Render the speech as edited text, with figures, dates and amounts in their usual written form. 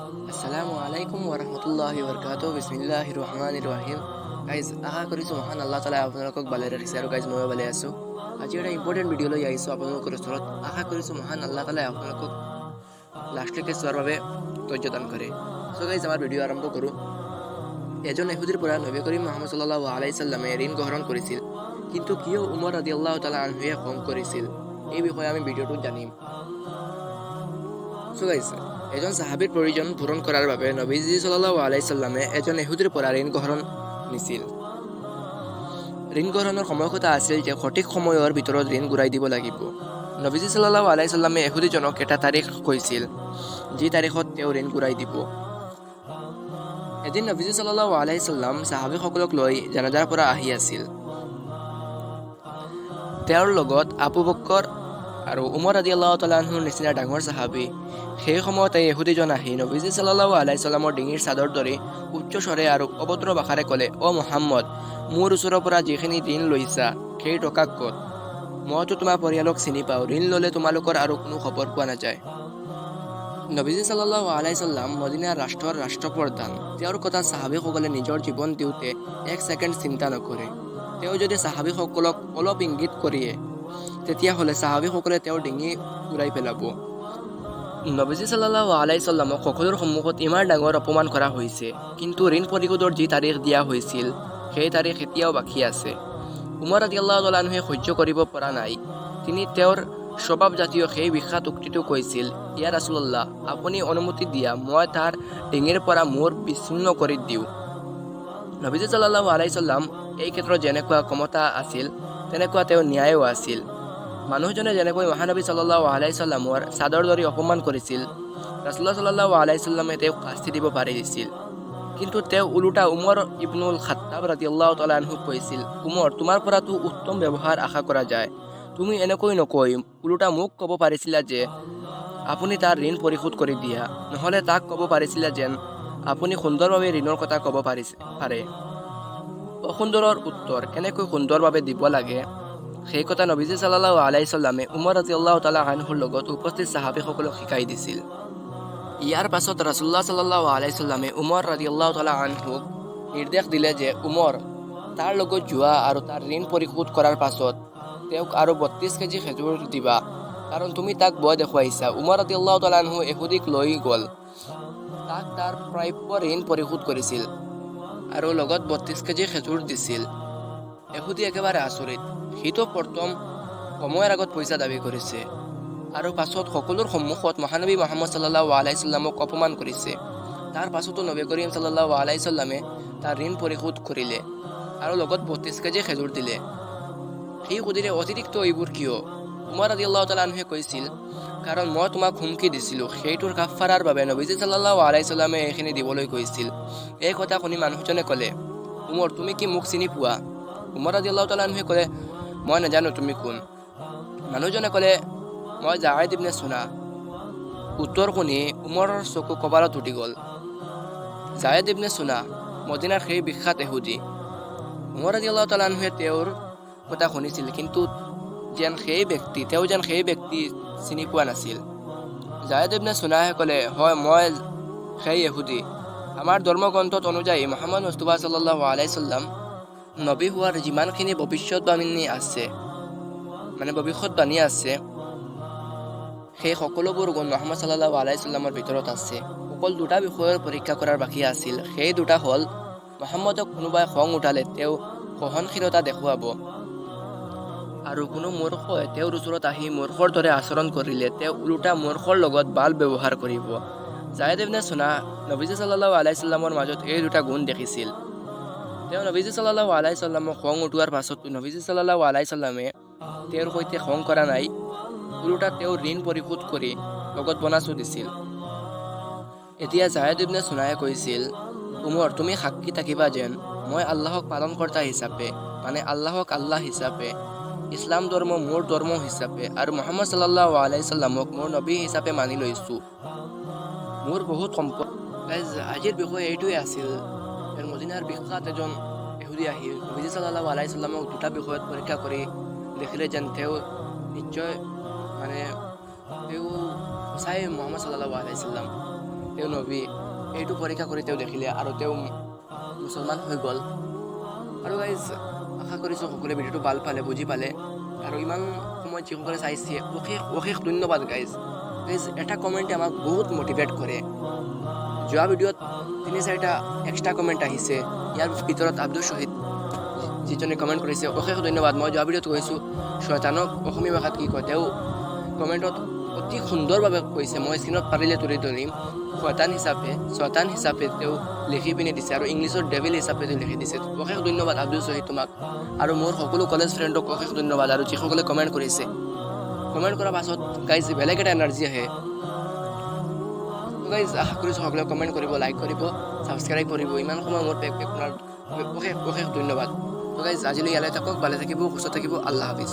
আসসালামু আলাইকুম ওৰহমতুল্লাহি ওবৰকাতুহ বিসমিল্লাহিৰ ৰহমানিৰ ৰহিম গাইজ আশা কৰিছোঁ মহান আল্লাহ তাআলাই আপোনালোকক ভালে ৰাখিছে আৰু গাইজ ময়ো ভালে আছোঁ। আজি এটা ইম্পৰ্টেণ্ট ভিডিঅ' লৈ আহিছোঁ আপোনালোকৰ ওচৰত। আশা কৰিছোঁ মহান আল্লাহ তাআলাই আপোনালোকক লাষ্টলৈকে চোৱাৰ বাবে ধৈৰ্য দান কৰে। চ' গাইজ আমাৰ ভিডিঅ' আৰম্ভ কৰোঁ। এজন ইহুদীৰ পৰা নবী কৰিম মুহাম্মদ সাল্লাল্লাহু আলাইহি সাল্লামে ঋণ গ্ৰহণ কৰিছিল, কিন্তু কিয় উমৰ ৰাদিয়াল্লাহু তাআলা আনহুৱে খং কৰিছিল, এই বিষয়ে আমি ভিডিঅ'টোত জানিম। চ' গাইজ এজন সাহাবীৰ প্ৰয়োজন পূৰণ কৰাৰ বাবে নবীজী সাল্লাল্লাহু আলাইহি সাল্লামে এজন ইহুদীৰ পৰা ঋণ গ্ৰহণ নিছিল। ঋণ গ্ৰহণৰ সময়সূচা আছিল যে সঠিক সময়ৰ ভিতৰত ঋণ ঘূৰাই দিব লাগিব। নবীজী সাল্লাল্লাহু আলাইহি সাল্লামে ইহুদীজনক এটা তাৰিখ কৈছিল, যি তাৰিখত তেওঁ ঋণ ঘূৰাই দিব। এদিন নবীজী সাল্লাল্লাহু আলাইহি সাল্লাম সাহাবীসকলক লৈ জানাজাৰ পৰা আহি আছিল। তেওঁৰ লগত আবু বকৰ আৰু উমৰ ৰাদিয়াল্লাহু তাআলা আনহুৰ নিচিনা ডাঙৰ সাহাবী। সেই সময়তে ইহুদীজন আহি নবীজী সাল্লাল্লাহু আলাইহি সাল্লামৰ ডিঙিৰ চাদৰ ধৰি উচ্চ স্বৰে আৰু অভদ্ৰ ভাষাৰে ক'লে, অ' মুহাম্মদ, মোৰ ওচৰৰ পৰা যিখিনি ঋণ লৈছা সেই টকা ক'ত? মইতো তোমাৰ পৰিয়ালক চিনি পাওঁ, ঋণ ল'লে তোমালোকৰ আৰু কোনো খবৰ পোৱা নাযায়। নবীজী সাল্লাল্লাহু আলাইহি সাল্লাম মদিনাৰ ৰাষ্ট্ৰৰ ৰাষ্ট্ৰপ্ৰধান। তেওঁৰ কথা সাহাবীসকলে নিজৰ জীৱন দিওঁতে এক ছেকেণ্ড চিন্তা নকৰে। তেওঁ যদি সাহাবীসকলক অলপ ইংগিত কৰিয়ে তেতিয়াহ'লে সাহাবীসকলে তেওঁৰ ডিঙি উৰাই পেলাব। নবীজী সাল্লাল্লাহু আলাইহি সাল্লামক সকলোৰ সন্মুখত ইমান ডাঙৰ অপমান কৰা হৈছে, কিন্তু ঋণ পৰিশোধৰ যি তাৰিখ দিয়া হৈছিল সেই তাৰিখ এতিয়াও বাকী আছে। উমৰ ৰাদিয়াল্লাহু তাআলা আনহুৱে সহ্য কৰিব পৰা নাই। তিনি তেওঁৰ স্বভাৱজাতীয় সেই বিখ্যাত উক্তিটো কৈছিল, ইয়া ৰাছূলুল্লাহ, আপুনি অনুমতি দিয়া, মই তাৰ ডিঙিৰ পৰা মূৰ বিচ্ছিন্ন কৰি দিওঁ। নবীজী সাল্লাল্লাহু আলাইহি সাল্লাম এই ক্ষেত্ৰত যেনেকুৱা ক্ষমতা আছিল তেনেকুৱা তেওঁ ন্যায়ো আছিল। মানুহজনে যেনেকৈ মহানবী সাল্লাল্লাহু আলাইহি সাল্লামৰ চাদৰ ধৰি অপমান কৰিছিল, ৰাছূলুল্লাহ সাল্লাল্লাহু আলাইহি সাল্লামে তেওঁক শাস্তি দিব পাৰিছিল। কিন্তু তেওঁ ওলোটা উমৰ ইবনুল খাত্তাব ৰাদিয়াল্লাহু তাআলা আনহুক কৈছিল, উমৰ, তোমাৰ পৰাতো উত্তম ব্যৱহাৰ আশা কৰা যায়। তুমি এনেকৈ নকৈ ওলোটা মোক ক'ব পাৰিছিলা যে আপুনি তাৰ ঋণ পৰিশোধ কৰি দিয়া, নহ'লে তাক ক'ব পাৰিছিলা যেন আপুনি সুন্দৰভাৱে ঋণৰ কথা ক'ব পাৰে। অসুন্দৰৰ উত্তৰ কেনেকৈ সুন্দৰভাৱে দিব লাগে সেই কথা নবীজী সাল্লাল্লাহু আলাইহি সাল্লামে উমৰ ৰাদিয়াল্লাহু তাআলা আনহুৰ লগত উপস্থিত সাহাবীসকলক শিকাই দিছিল। ইয়াৰ পাছত ৰাছূলুল্লাহ সাল্লাল্লাহু আলাইহি সাল্লামে উমৰ ৰাদিয়াল্লাহু তাআলা আনহুক নিৰ্দেশ দিলে যে উমৰ, তাৰ লগত যোৱা আৰু তাৰ ঋণ পৰিশোধ কৰাৰ পাছত তেওঁক আৰু ৩২ কেজি খেজুৰ দিবা, কাৰণ তুমি তাক ভয় দেখুৱাইছা। উমৰ ৰাদিয়াল্লাহু তাআলা আনহু ইহুদীক লৈ গ'ল, তাক তাৰ প্ৰাপ্য ঋণ পৰিশোধ কৰিছিল আৰু লগত ৩২ কেজি খেজুৰ দিছিল। ইহুদী একেবাৰে আচৰিত, সিটো প্ৰথম সময়ৰ আগত পইচা দাবী কৰিছে আৰু পাছত সকলোৰ সন্মুখত মহানবী মুহাম্মদ সাল্লাল্লাহু আলাইহি সাল্লামক অপমান কৰিছে। তাৰ পাছতো নবী কৰিম সাল্লাল্লাহু আলাইহি সাল্লামে তাৰ ঋণ পৰিশোধ কৰিলে আৰু লগত ৩২ কেজি খেজুৰ দিলে। সি সুধিলে, অতিৰিক্ত এইবোৰ কিয়? উমৰ ৰাদিয়াল্লাহু তাআলা আনহুৱে কৈছিল, কাৰণ মই তোমাক হুমকি দিছিলোঁ, সেইটোৰ কাফাৰাৰ বাবে নবীজী সাল্লাল্লাহু আলাইহি সাল্লামে এইখিনি দিবলৈ কৈছিল। এই কথা শুনি মানুহজনে ক'লে, উমৰ, তুমি কি মোক চিনি পোৱা? উমৰ ৰাদিয়াল্লাহু তাআলা আনহুৱে ক'লে, মই নাজানো তুমি কোন। মানুহজনে ক'লে, মই জায়েদ ইবনে চুনা। উত্তৰ শুনি উমৰৰ চকু কপালত উঠি গ'ল। জায়েদ ইবনে চুনা, মদিনাৰ সেই বিখ্যাত ইহুদী। উমৰ ৰাদিয়াল্লাহু তাআলা আনহুৱে তেওঁৰ কথা শুনিছিল, কিন্তু তেওঁ যেন সেই ব্যক্তি চিনি পোৱা নাছিল। জায়েদ ইবনে চুনাহে ক'লে, হয়, মই সেই ইহুদী। আমাৰ ধৰ্মগ্ৰন্থত অনুযায়ী মুহাম্মদ মুস্তাফা সাল্লাল্লাহু আলাইহি সাল্লাম নবী হোৱাৰ যিমানখিনি ভৱিষ্যৎবাণী আছে সেই সকলোবোৰ গুণ মুহাম্মদ সাল্লাল্লাহু আলাইহি সাল্লামৰ ভিতৰত আছে। অকল দুটা বিষয়ৰ পৰীক্ষা কৰাৰ বাকী আছিল। সেই দুটা হ'ল, মুহাম্মদক কোনোবাই খং উঠালে তেওঁ সহনশীলতা দেখুৱাব, আৰু কোনো মূৰ্খই তেওঁৰ ওচৰত আহি মূৰ্খৰ দৰে আচৰণ কৰিলে তেওঁ ওলোটা মূৰ্খৰ লগত ভাল ব্যৱহাৰ কৰিব। জায়েদ ইবনে চুনা নবীজী সাল্লাল্লাহু আলাইহি সাল্লামৰ মাজত এই দুটা গুণ দেখিছিল। তেওঁ নবীজী সাল্লাল্লাহু আলাইহি সাল্লামক খং উঠোৱাৰ পাছতো নবীজী সাল্লাল্লাহু আলাইহি সাল্লামে তেওঁৰ সৈতে খং কৰা নাই, ওলোটা তেওঁৰ ঋণ পৰিশোধ কৰি লগত বনাছো দিছিল। এতিয়া জায়েদ ইবনে চুনায়ে কৈছিল, উমৰ, তুমি সাক্ষী থাকিবা যেন মই আল্লাহক পালনকৰ্তা হিচাপে, আল্লাহক আল্লাহ হিচাপে, ইছলাম ধৰ্ম মোৰ ধৰ্ম হিচাপে আৰু মুহাম্মদ সাল্লাল্লাহু আলাইহি সাল্লামক মোৰ নবী হিচাপে মানি লৈছোঁ। মোৰ বহুত সম্পদ। আজিৰ বিষয় এইটোৱে আছিল। মদিনাৰ বিখ্যাত এজন ইহুদী আহি নবীজী সাল্লাল্লাহু আলাইহি সাল্লামক দুটা বিষয়ত পৰীক্ষা কৰি দেখিলে যেন তেওঁ নিশ্চয় তেওঁ সঁচাই মুহাম্মদ সাল্লাল্লাহু আলাইহি সাল্লাম। তেওঁ নবী এইটো পৰীক্ষা কৰি তেওঁ দেখিলে আৰু তেওঁ মুছলমান হৈ গ'ল। আৰু গাইজ আশা কৰিছোঁ সকলোৱে ভিডিঅ'টো ভাল পালে, বুজি পালে। আৰু ইমান সময়ত যিসকলে চাইছে অশেষ অশেষ ধন্যবাদ গাইজ। গাইজ এটা কমেণ্টে আমাক বহুত মটিভেট কৰে। যোৱা ভিডিঅ'ত 3-4টা এক্সট্ৰা কমেণ্ট আহিছে, ইয়াৰ ভিতৰত আব্দুল শ্বহীদ যিজনে কমেণ্ট কৰিছে অশেষ ধন্যবাদ। মই যোৱা ভিডিঅ'ত কৈছোঁ শয়তানক অসমীয়া ভাষাত কি কয়, তেওঁ কমেণ্টত অতি সুন্দৰভাৱে কৈছে, মই স্ক্ৰীনত পাৰিলে তুলি ধৰিম। শয়তান হিচাপে তেওঁ লিখি পিনি দিছে আৰু ইংলিছত ডেভিল হিচাপে তেওঁ লিখি দিছে। অশেষ ধন্যবাদ আব্দুল শ্বহীদ তোমাক, আৰু মোৰ সকলো কলেজ ফ্ৰেণ্ডক অশেষ ধন্যবাদ। আৰু যিসকলে কমেণ্ট কৰিছে, কমেণ্ট কৰাৰ পাছত গাইজ বেলেগ এটা এনাৰ্জি আহে। গাইজ আশা কৰিছোঁ সকলোৱে কমেণ্ট কৰিব, লাইক কৰিব, ছাবস্ক্ৰাইব কৰিব। ইমান সময় মোৰ অশেষ অশেষ ধন্যবাদ। গাইজ আজিলৈ ইয়ালৈ থাকক, ভালে থাকিব, সুস্থ থাকিব, আল্লাহ হাফিজ।